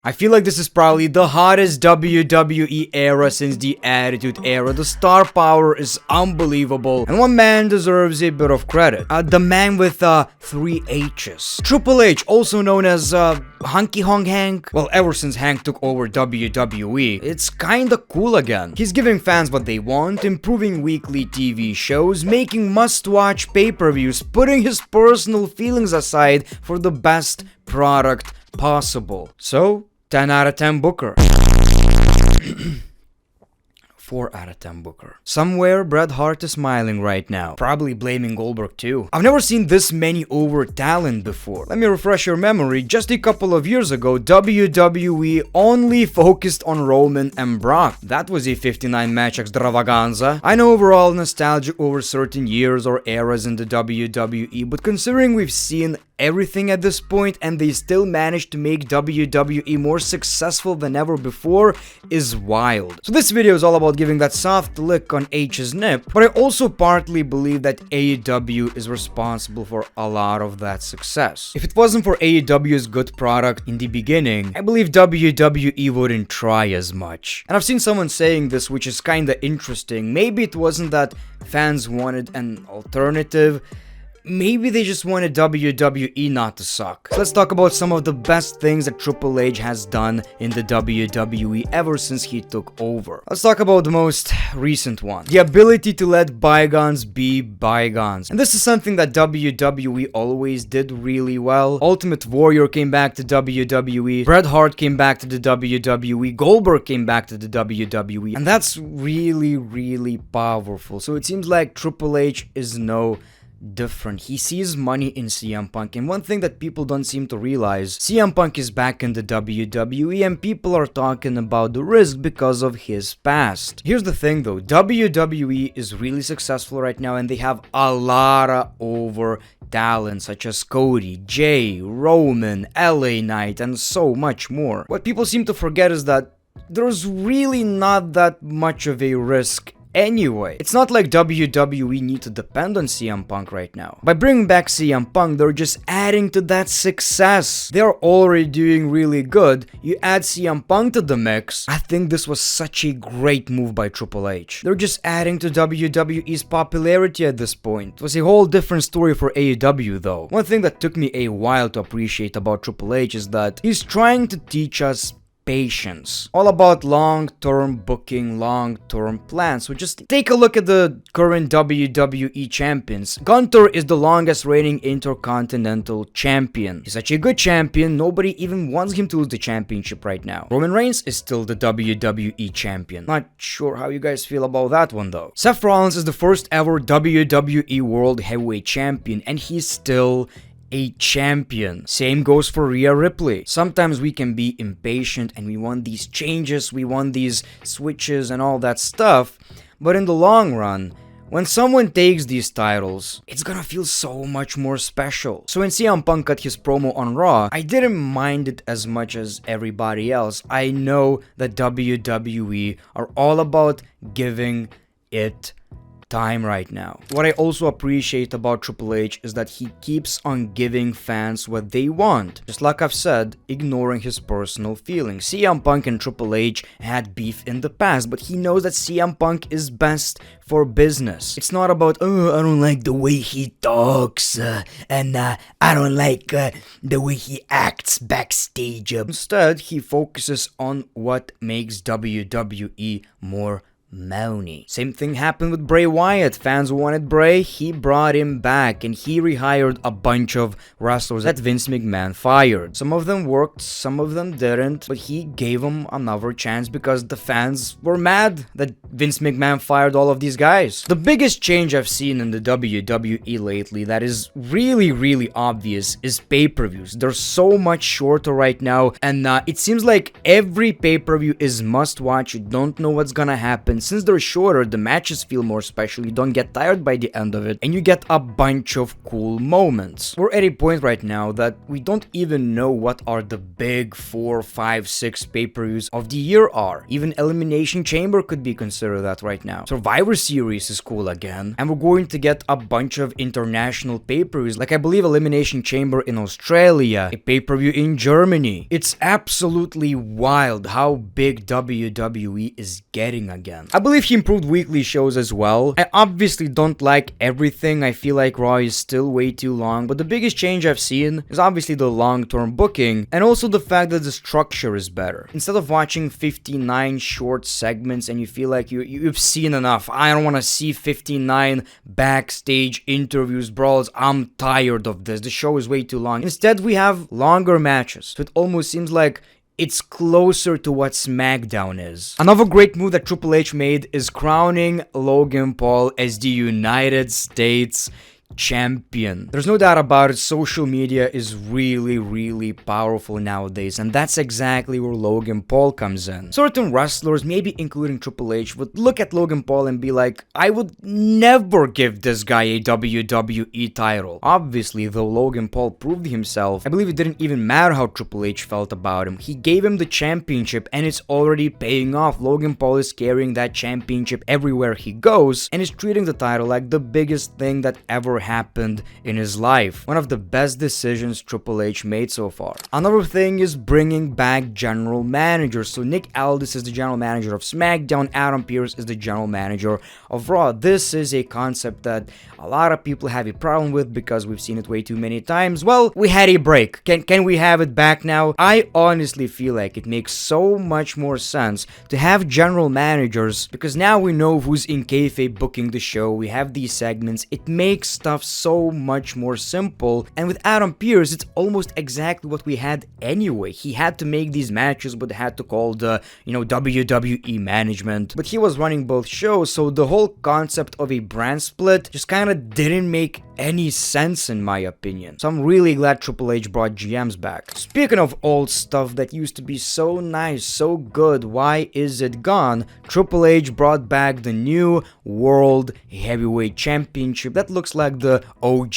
I feel like this is probably the hottest WWE era since the Attitude Era. The star power is unbelievable, and one man deserves a bit of credit. The man with 3 H's. Triple H, also known as Hunky Honk Hank. Well, ever since Hank took over WWE, it's kinda cool again. He's giving fans what they want, improving weekly TV shows, making must-watch pay-per-views, putting his personal feelings aside for the best product possible. So, 10 out of 10 Booker. 4 out of 10 Booker. Somewhere, Bret Hart is smiling right now. Probably blaming Goldberg too. I've never seen this many over talent before. Let me refresh your memory. Just a couple of years ago, WWE only focused on Roman and Brock. That was a 59 match extravaganza. I know overall nostalgia over certain years or eras in the WWE, but considering we've seen everything at this point and they still managed to make WWE more successful than ever before is wild. So this video is all about giving that soft lick on H's nip, but I also partly believe that AEW is responsible for a lot of that success. If it wasn't for AEW's good product in the beginning, I believe WWE wouldn't try as much. And I've seen someone saying this, which is kinda interesting. Maybe it wasn't that fans wanted an alternative, maybe they just wanted WWE not to suck. So let's talk about some of the best things that Triple H has done in the WWE ever since he took over. Let's talk about the most recent one. The ability to let bygones be bygones. And this is something that WWE always did really well. Ultimate Warrior came back to WWE. Bret Hart came back to the WWE. Goldberg came back to the WWE. And that's really, really powerful. So it seems like Triple H is no different. He sees money in CM Punk, and one thing that people don't seem to realize, CM Punk is back in the WWE and people are talking about the risk because of his past. Here's the thing though, WWE is really successful right now and they have a lot of over talent such as Cody, Jay, Roman, LA Knight, and so much more. What people seem to forget is that there's really not that much of a risk anyway. It's not like WWE need to depend on CM Punk right now. By bringing back CM Punk, they're just adding to that success. They're already doing really good. You add CM Punk to the mix. I think this was such a great move by Triple H. They're just adding to WWE's popularity at this point. It was a whole different story for AEW though. One thing that took me a while to appreciate about Triple H is that he's trying to teach us patience. All about long-term booking, long-term plans. So just take a look at the current WWE champions. Gunther is the longest reigning Intercontinental Champion. He's such a good champion, nobody even wants him to lose the championship right now. Roman Reigns is still the WWE champion. Not sure how you guys feel about that one though. Seth Rollins is the first ever WWE World Heavyweight Champion and he's still a champion. Same goes for Rhea Ripley. Sometimes we can be impatient and we want these changes, we want these switches and all that stuff, but in the long run, when someone takes these titles, it's gonna feel so much more special. So when CM Punk cut his promo on Raw, I didn't mind it as much as everybody else. I know that WWE are all about giving it time right now. What I also appreciate about Triple H is that he keeps on giving fans what they want. Just like I've said, ignoring his personal feelings. CM Punk and Triple H had beef in the past, but he knows that CM Punk is best for business. It's not about, oh, I don't like the way he talks, and I don't like the way he acts backstage. Instead, he focuses on what makes WWE more money. Same thing happened with Bray Wyatt. Fans wanted Bray, he brought him back and he rehired a bunch of wrestlers that Vince McMahon fired. Some of them worked, some of them didn't, but he gave them another chance because the fans were mad that Vince McMahon fired all of these guys. The biggest change I've seen in the WWE lately that is really, really obvious is pay-per-views. They're so much shorter right now and it seems like every pay-per-view is must watch. You don't know what's gonna happen. and since they're shorter, the matches feel more special, you don't get tired by the end of it, and you get a bunch of cool moments. We're at a point right now that we don't even know what are the big 4, 5, 6 pay-per-views of the year are. Even Elimination Chamber could be considered that right now. Survivor Series is cool again, and we're going to get a bunch of international pay-per-views, like I believe Elimination Chamber in Australia, a pay-per-view in Germany. It's absolutely wild how big WWE is getting again. I believe he improved weekly shows as well. I obviously don't like everything. I feel like Raw is still way too long, but the biggest change I've seen is obviously the long-term booking, and also the fact that the structure is better. Instead of watching 59 short segments and you feel like you've seen enough, I don't want to see 59 backstage interviews, brawls, I'm tired of this, the show is way too long. Instead, we have longer matches, so it almost seems like it's closer to what SmackDown is. Another great move that Triple H made is crowning Logan Paul as the United States champion. There's no doubt about it, social media is really powerful nowadays, and that's exactly where Logan Paul comes in. Certain wrestlers, maybe including Triple H, would look at Logan Paul and be like, I would never give this guy a WWE title. Obviously, though Logan Paul proved himself, I believe it didn't even matter how Triple H felt about him. He gave him the championship and it's already paying off. Logan Paul is carrying that championship everywhere he goes and is treating the title like the biggest thing that ever happened in his life. One of the best decisions Triple H made so far. Another thing is bringing back general managers. So Nick Aldis is the general manager of SmackDown, Adam Pearce is the general manager of Raw. This is a concept that a lot of people have a problem with because we've seen it way too many times. Well, we had a break. Can we have it back now? I honestly feel like it makes so much more sense to have general managers because now we know who's in kayfabe booking the show. We have these segments. It makes stuff so much more simple, and with Adam Pearce it's almost exactly what we had anyway. He had to make these matches but had to call the WWE management, but he was running both shows, so the whole concept of a brand split just kind of didn't make any sense in my opinion. So I'm really glad Triple H brought GMs back. Speaking of old stuff that used to be so nice, so good, why is it gone? Triple H brought back the new World Heavyweight Championship that looks like the OG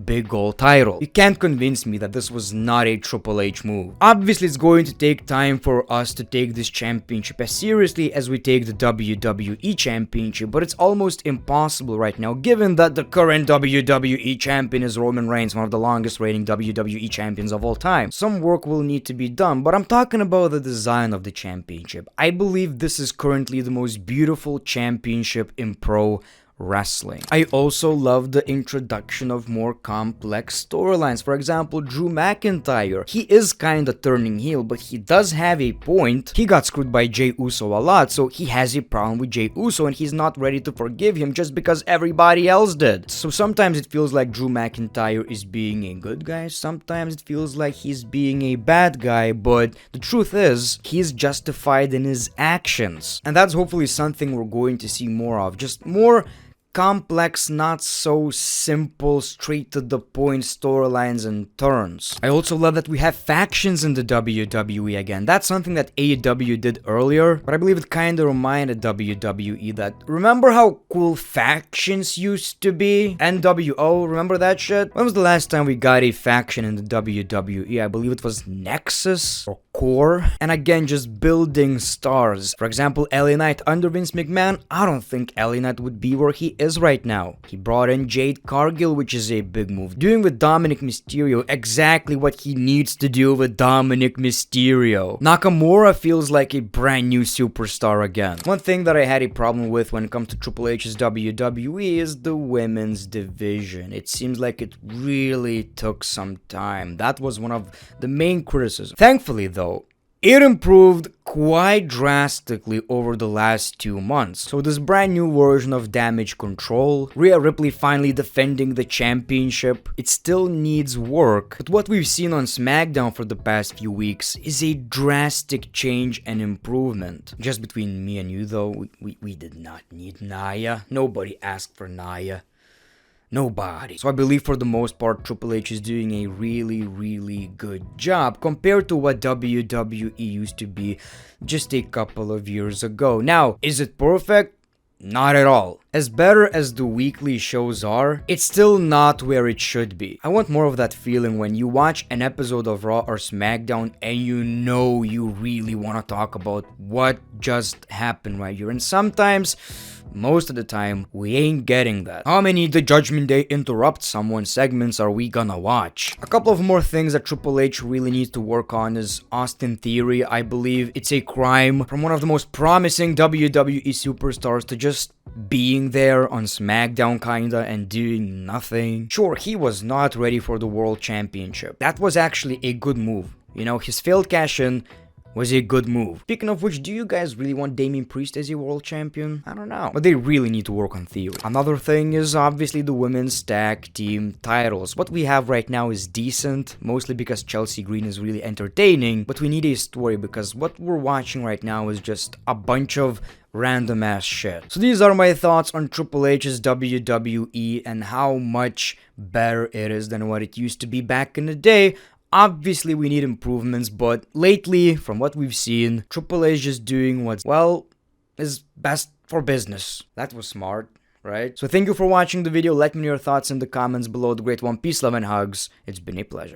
Big Gold title. You can't convince me that this was not a Triple H move. Obviously, it's going to take time for us to take this championship as seriously as we take the WWE Championship, but it's almost impossible right now given that the current WWE champion is Roman Reigns, one of the longest reigning WWE champions of all time. Some work will need to be done, but I'm talking about the design of the championship. I believe this is currently the most beautiful championship in pro wrestling. I also love the introduction of more complex storylines. For example, Drew McIntyre. He is kinda turning heel, but he does have a point. He got screwed by Jey Uso a lot, so he has a problem with Jey Uso and he's not ready to forgive him just because everybody else did. So sometimes it feels like Drew McIntyre is being a good guy, sometimes it feels like he's being a bad guy, but the truth is, he's justified in his actions. And that's hopefully something we're going to see more of. Just more complex, not so simple, straight to the point storylines and turns. I also love that we have factions in the WWE again. That's something that AEW did earlier, but I believe it kinda reminded WWE that, remember how cool factions used to be? NWO, remember that shit? When was the last time we got a faction in the WWE? I believe it was Nexus or Core. And again, just building stars. For example, LA Knight under Vince McMahon, I don't think LA Knight would be where he is right now. He brought in Jade Cargill, which is a big move. Doing with Dominic Mysterio exactly what he needs to do with Dominic Mysterio. Nakamura feels like a brand new superstar again. One thing that I had a problem with when it comes to Triple H's WWE is the women's division. It seems like it really took some time. That was one of the main criticisms. Thankfully though, it improved quite drastically over the last 2 months. So this brand new version of Damage Control, Rhea Ripley finally defending the championship, it still needs work, but what we've seen on SmackDown for the past few weeks is a drastic change and improvement. Just between me and you though, we did not need Nia. Nobody asked for Nia. Nobody. So I believe for the most part Triple H is doing a really good job compared to what WWE used to be just a couple of years ago. Now, is it perfect? Not at all. As better as the weekly shows are, it's still not where it should be. I want more of that feeling when you watch an episode of Raw or SmackDown and you know you really want to talk about what just happened right here. And sometimes, most of the time, we ain't getting that. How many The Judgment Day interrupt someone segments are we gonna watch? A couple of more things that Triple H really needs to work on is Austin Theory. I believe it's a crime from one of the most promising WWE superstars to just being there on SmackDown kinda and doing nothing. Sure, he was not ready for the World Championship. That was actually a good move. You know, his failed cash-in was a good move. Speaking of which, do you guys really want Damian Priest as a world champion? I don't know. But they really need to work on Theory. Another thing is obviously the women's tag team titles. What we have right now is decent, mostly because Chelsea Green is really entertaining, but we need a story because what we're watching right now is just a bunch of random ass shit. So these are my thoughts on Triple H's WWE and how much better it is than what it used to be back in the day. Obviously, we need improvements, but lately, from what we've seen, Triple H is doing what's, well, is best for business. That was smart, right? So thank you for watching the video. Let me know your thoughts in the comments below. The Great One, peace, love, and hugs. It's been a pleasure.